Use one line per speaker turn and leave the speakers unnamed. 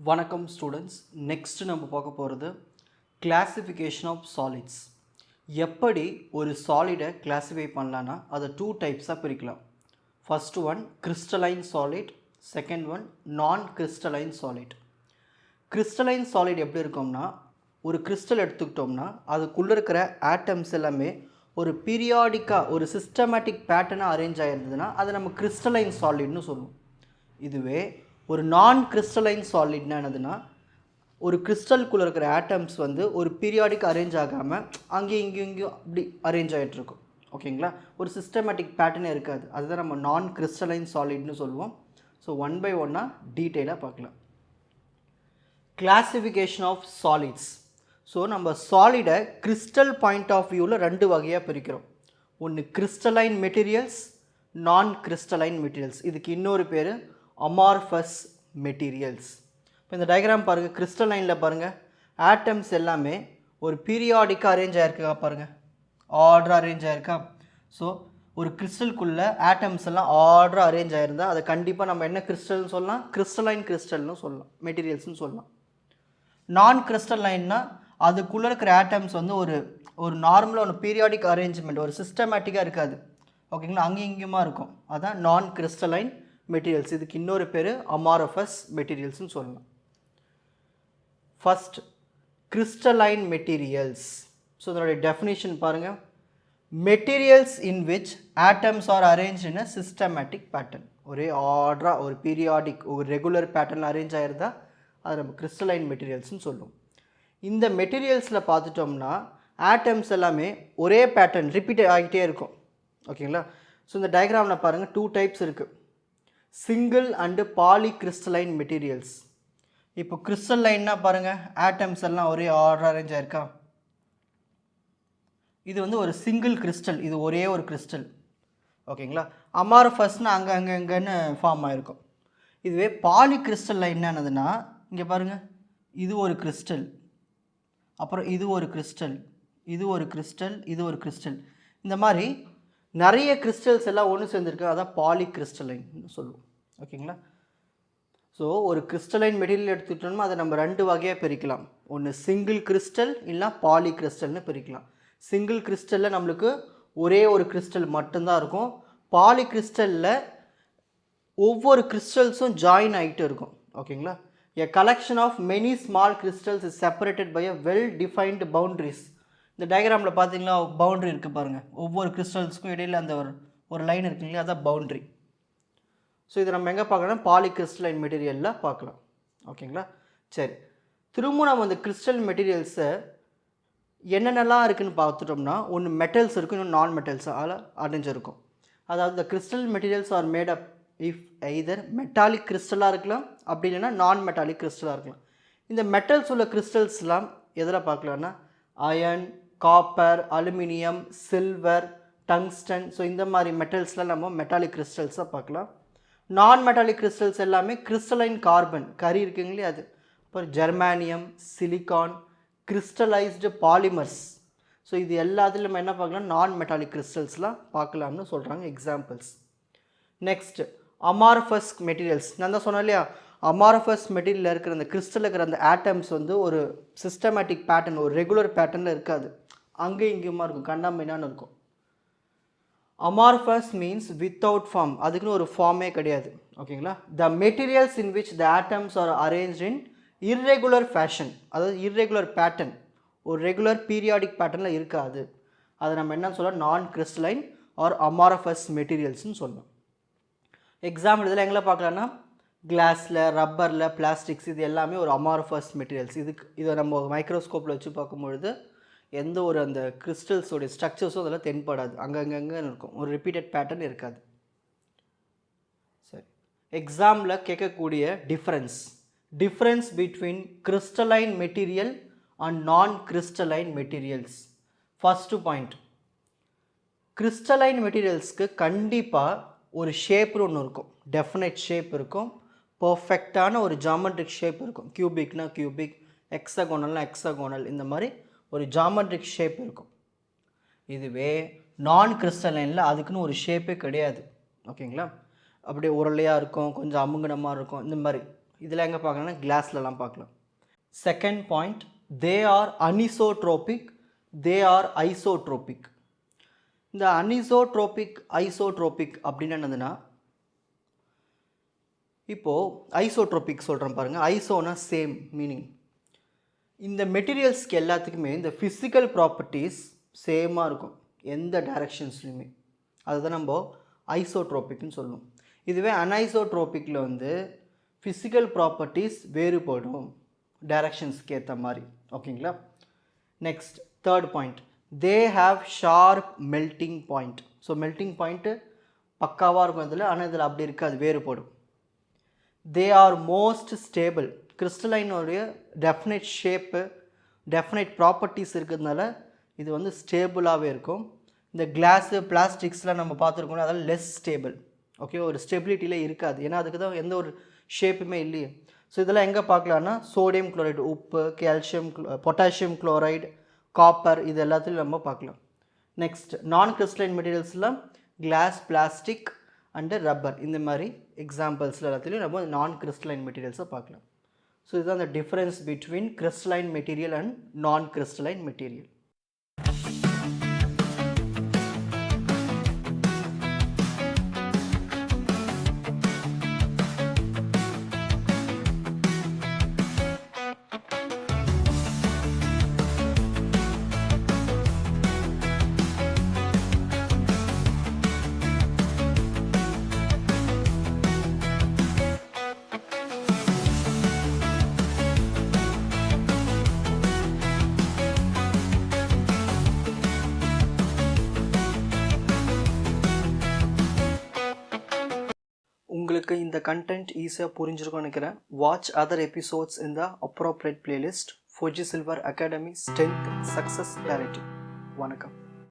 வணக்கம் students. Next நம்ம பார்க்க போகிறது கிளாசிஃபிகேஷன் ஆஃப் சாலிட்ஸ். எப்படி ஒரு சாலிடை கிளாஸிஃபை பண்ணலான்னா அதை 2 டைப்ஸாக பிரிக்கலாம். First one crystalline solid, second one நான் கிறிஸ்டலைன் சாலிட். கிறிஸ்டலைன் சாலிட் எப்படி இருக்கும்னா, ஒரு கிறிஸ்டல் எடுத்துக்கிட்டோம்னா அதுக்குள்ளே இருக்கிற ஆட்டம்ஸ் எல்லாமே ஒரு பீரியாடிக்காக ஒரு சிஸ்டமேட்டிக் பேட்டர்னாக அரேஞ்ச் ஆகிருந்ததுன்னா அதை நம்ம கிறிஸ்டலைன் சாலிட்னு சொல்லுவோம். இதுவே ஒரு நான் கிறிஸ்டலைன் சாலிட்னா என்னதுன்னா, ஒரு கிறிஸ்டலுக்குள்ளே இருக்கிற ஆட்டம்ஸ் வந்து ஒரு பீரியாடிக் அரேஞ்ச் ஆகாமல் அங்கேயும் இங்கேயும் அப்படி அரேஞ்ச் ஆகிட்டுருக்கும். ஓகேங்களா? ஒரு சிஸ்டமேட்டிக் பேட்டர்னே இருக்காது. அதுதான் நம்ம நான் கிறிஸ்டலைன் சாலிட்னு சொல்லுவோம். ஸோ ஒன் பை ஒன்னாக டீட்டெயிலாக பார்க்கலாம். Classification of solids. ஸோ நம்ம சாலிடை கிறிஸ்டல் பாயிண்ட் ஆஃப் வியூவில் 2 வகையாக பிரிக்கிறோம். ஒன்று கிறிஸ்டலைன் மெட்டீரியல்ஸ், நான் கிறிஸ்டலைன் மெட்டீரியல்ஸ். இதுக்கு இன்னொரு பேர் அமார்ஃபஸ் மெட்டீரியல்ஸ். இப்போ இந்த டயக்ராம் பாருங்கள், கிறிஸ்டலைனில் பாருங்கள் ஆட்டம்ஸ் எல்லாமே ஒரு பீரியாடிக்காக அரேஞ்ச் ஆகிருக்கா பாருங்கள், ஆர்டராக அரேஞ்ச் ஆகிருக்கா. ஸோ ஒரு கிறிஸ்டலுக்குள்ளே ஆட்டம்ஸ் எல்லாம் ஆர்டராக அரேஞ்ச் ஆகிருந்தால் அதை கண்டிப்பாக நம்ம என்ன கிறிஸ்டல்னு சொல்லலாம், கிறிஸ்டல்னு சொல்லலாம், மெட்டீரியல்ஸ்னு சொல்லலாம். நான் கிறிஸ்டலைன்னா அதுக்குள்ளே இருக்கிற ஆட்டம்ஸ் வந்து ஒரு நார்மலாக ஒரு பீரியாடிக் அரேஞ்ச்மெண்ட், ஒரு சிஸ்டமேட்டிக்காக இருக்காது. ஓகேங்களா? அங்கேயும் இங்கேயுமா இருக்கும். அதான் நான் கிறிஸ்டலைன் மெட்டீரியல்ஸ். இதுக்கு இன்னொரு பேர் அமார்ஃபஸ் மெட்டீரியல்ஸ்னு சொல்லலாம். First crystalline materials. ஸோ இதனுடைய டெஃபினிஷன் பாருங்கள். Materials in which atoms are arrange in a systematic pattern. ஒரே ஆர்டராக ஒரு பீரியாடிக் ஒரு ரெகுலர் பேட்டர்னில் அரேஞ்ச் ஆகிருந்தால் அது நம்ம கிறிஸ்டலைன் மெட்டீரியல்ஸ்னு சொல்லுவோம். இந்த மெட்டீரியல்ஸில் பார்த்துட்டோம்னா ஆட்டம்ஸ் எல்லாமே ஒரே பேட்டர்ன் ரிப்பீட் ஆகிட்டே இருக்கும். ஓகேங்களா? ஸோ இந்த டயக்ராமில் பாருங்கள் 2 டைப்ஸ் இருக்குது, single and poly crystalline materials. இப்போ கிறிஸ்டலைன்னா பாருங்கள் ஆட்டம்ஸ் எல்லாம் ஒரே ஆர்டர் அரேஞ்ச் ஆயிருக்கா. இது வந்து ஒரு சிங்கிள் கிறிஸ்டல், இது ஒரே ஒரு கிறிஸ்டல். ஓகேங்களா? அமார்ஃபஸ்னால் அங்கன்னு ஃபார்ம் ஆகிருக்கும். இதுவே பாலி கிறிஸ்டலில் என்னன்னதுன்னா, இங்கே பாருங்கள் இது ஒரு கிறிஸ்டல், அப்புறம் இது ஒரு கிறிஸ்டல், இது ஒரு கிறிஸ்டல், இது ஒரு கிறிஸ்டல், இந்த மாதிரி நிறைய கிறிஸ்டல்ஸ் எல்லாம் ஒன்று சேர்ந்துருக்கு. அதான் பாலி கிறிஸ்டலைன் சொல்லுவோம். ஓகேங்களா? ஸோ ஒரு கிறிஸ்டலைன் மெட்டீரியல் எடுத்துக்கிட்டோம்னா அதை நம்ம 2 வகையாக பிரிக்கலாம். ஒன்று சிங்கிள் கிறிஸ்டல் இல்லைனா பாலி கிறிஸ்டல்னு பிரிக்கலாம். சிங்கிள் கிறிஸ்டலில் நம்மளுக்கு ஒரே ஒரு கிறிஸ்டல் மட்டும்தான் இருக்கும். பாலி கிறிஸ்டலில் ஒவ்வொரு கிறிஸ்டல்ஸும் ஜாயின் ஆகிட்டு இருக்கும். ஓகேங்களா? A collection of many small crystals is separated by a well defined boundaries. இந்த டயக்ராமில் பார்த்தீங்கன்னா பவுண்ட்ரி இருக்குது பாருங்கள், ஒவ்வொரு கிறிஸ்டல்ஸுக்கும் இடையில் அந்த ஒரு லைன் இருக்குங்க இல்லையா, அதான் பவுண்ட்ரி. ஸோ இதை நம்ம எங்கே பார்க்கலாம், பாலி கிறிஸ்டலைன் மெட்டீரியலில் பார்க்கலாம். ஓகேங்களா? சரி, திரும்ப நம்ம அந்த கிறிஸ்டல் மெட்டீரியல்ஸை என்னென்னலாம் இருக்குதுன்னு பார்த்துட்டோம்னா, ஒன்று மெட்டல்ஸ் இருக்கும், இன்னும் நான் மெட்டல்ஸ் அதில் அடைஞ்சிருக்கும். அதாவது இந்த crystal materials are made up of either metallic கிறிஸ்டலாக இருக்கலாம், அப்படி இல்லைன்னா நான் மெட்டாலிக் கிறிஸ்டலாக இருக்கலாம். இந்த மெட்டல்ஸ் உள்ள கிறிஸ்டல்ஸ்லாம் எதில் பார்க்கலான்னா iron, copper, aluminium, silver, tungsten. So இந்த மாதிரி மெட்டல்ஸ்லாம் நம்ம மெட்டாலிக் கிறிஸ்டல்ஸாக பார்க்கலாம். நான் மெட்டாலிக் கிறிஸ்டல்ஸ் எல்லாமே கிறிஸ்டலைன் கார்பன் கரி இருக்குங்களே அது, அப்புறம் germanium, silicon, crystallised polymers. So இது எல்லாத்துலையும் நம்ம என்ன பார்க்கலாம், நான் மெட்டாலிக் கிறிஸ்டல்ஸ்லாம் பார்க்கலாம்னு சொல்கிறாங்க எக்ஸாம்பிள்ஸ். Next amorphous materials. நான் தான் சொன்னேன் இல்லையா, அமார்ஃபஸ் மெட்டீரியலில் இருக்கிற அந்த கிறிஸ்டலில் இருக்கிற அந்த ஆட்டம்ஸ் வந்து ஒரு சிஸ்டமேட்டிக் பேட்டர்ன், ஒரு ரெகுலர் பேட்டர்னில் இருக்காது, அங்கேயும் இங்கேயுமா இருக்கும், கண்டாமினான்னு இருக்கும். அமார்ஃபஸ் மீன்ஸ் வித்தவுட் ஃபார்ம், அதுக்குன்னு ஒரு ஃபார்மே கிடையாது. ஓகேங்களா? The materials in which the atoms are arrange in irregular fashion, அதாவது இர்ரெகுலர் பேட்டர்ன், ஒரு ரெகுலர் பீரியாடிக் பேட்டர்னில் இருக்காது. அதை நம்ம என்ன சொல்லலாம், நான் கிறிஸ்டலைன் ஆர் அமார்ஃபஸ் மெட்டீரியல்ஸ்னு சொல்லலாம். எக்ஸாம்பிள் இதில் எங்கே பார்க்கலான்னா கிளாஸில், ரப்பரில், பிளாஸ்டிக்ஸ், இது எல்லாமே ஒரு அமார்ஃபஸ் மெட்டீரியல்ஸ். இதை நம்ம மைக்ரோஸ்கோப்பில் வச்சு பார்க்கும்பொழுது எந்த ஒரு அந்த கிறிஸ்டல்ஸோடைய ஸ்ட்ரக்சர்ஸும் அதில் தென்படாது, அங்கங்கே இருக்கும், ஒரு ரிப்பீட்டட் பேட்டர்ன் இருக்காது. சரி, எக்ஸாமில் கேட்கக்கூடிய difference between crystalline material and non crystalline materials. First point, crystalline மெட்டீரியல்ஸ்க்கு கண்டிப்பாக ஒரு ஷேப்னு ஒன்று இருக்கும், டெஃபினைட் ஷேப் இருக்கும், பர்ஃபெக்டான ஒரு ஜாமெட்ரிக் ஷேப் இருக்கும். கியூபிக்னா கியூபிக், எக்ஸகோனல்னா எக்ஸகோனல், இந்த மாதிரி ஒரு ஜாமெட்ரிக் ஷேப் இருக்கும். இதுவே நான் கிறிஸ்டலைனில் அதுக்குன்னு ஒரு ஷேப்பே கிடையாது. ஓகேங்களா? அப்படியே உருளையாக இருக்கும், கொஞ்சம் அமுங்கின மாதிரி இருக்கும், இந்த மாதிரி இதில் எங்கே பார்க்கலாம்னா கிளாஸ்லலாம் பார்க்கலாம். Second point, they are anisotropic, they are isotropic. இந்த அனிசோட்ரோபிக் ஐசோட்ரோபிக் அப்படின்னு என்னதுன்னா, இப்போது ஐசோட்ரோபிக் சொல்கிறேன் பாருங்கள். ஐசோனா சேம் மீனிங். இந்த மெட்டீரியல்ஸ்க்கு எல்லாத்துக்குமே இந்த ஃபிசிக்கல் ப்ராப்பர்ட்டிஸ் சேமாக இருக்கும் எந்த டைரக்ஷன்ஸ்லையுமே. அதுதான் நம்ம ஐசோட்ரோபிக்னு சொல்லணும். இதுவே அன்ஐசோட்ரோபிக்கில் வந்து ஃபிசிக்கல் ப்ராப்பர்ட்டிஸ் வேறுபடும் டைரக்ஷன்ஸ்க்கு ஏற்ற மாதிரி. ஓகேங்களா. Next third point, they have sharp melting point. So melting point பக்காவாக இருக்கும் இதில், ஆனால் இதில் அப்படி இருக்காது, வேறுபடும். They are most stable. கிறிஸ்டலைனுடைய டெஃபினைட் ஷேப்பு, டெஃபினைட் ப்ராப்பர்ட்டிஸ் இருக்கிறதுனால இது வந்து ஸ்டேபிளாகவே இருக்கும். இந்த கிளாஸு பிளாஸ்டிக்ஸ்லாம் நம்ம பார்த்துருக்கோம், அதெல்லாம் லெஸ் ஸ்டேபிள். ஓகே, ஒரு ஸ்டெபிலிட்டியில் இருக்காது, ஏன்னா அதுக்கு தான் எந்த ஒரு ஷேப்புமே இல்லையே. ஸோ இதெல்லாம் எங்கே பார்க்கலான்னா சோடியம் குளோரைடு, உப்பு, கால்சியம், பொட்டாசியம் குளோரைடு, காப்பர், இது எல்லாத்துலையும் நம்ம பார்க்கலாம். நெக்ஸ்ட் நான் கிறிஸ்டலைன் மெட்டீரியல்ஸ்லாம் கிளாஸ், பிளாஸ்டிக் அண்டு ரப்பர், இந்த மாதிரி எக்ஸாம்பிள்ஸில் எல்லாத்துலேயும் நம்ம நான் கிறிஸ்டலைன் மெட்டீரியல்ஸை பார்க்கலாம். ஸோ இதுதான் the difference between crystalline material and non-crystalline material. உங்களுக்கு இந்த கண்டென்ட் ஈஸியாக புரிஞ்சிருக்கும்னு நினைக்கிறேன். வாட்ச் அதர் எபிசோட்ஸ் இன் த appropriate playlist. Four G silver academy strength success directive. வணக்கம்.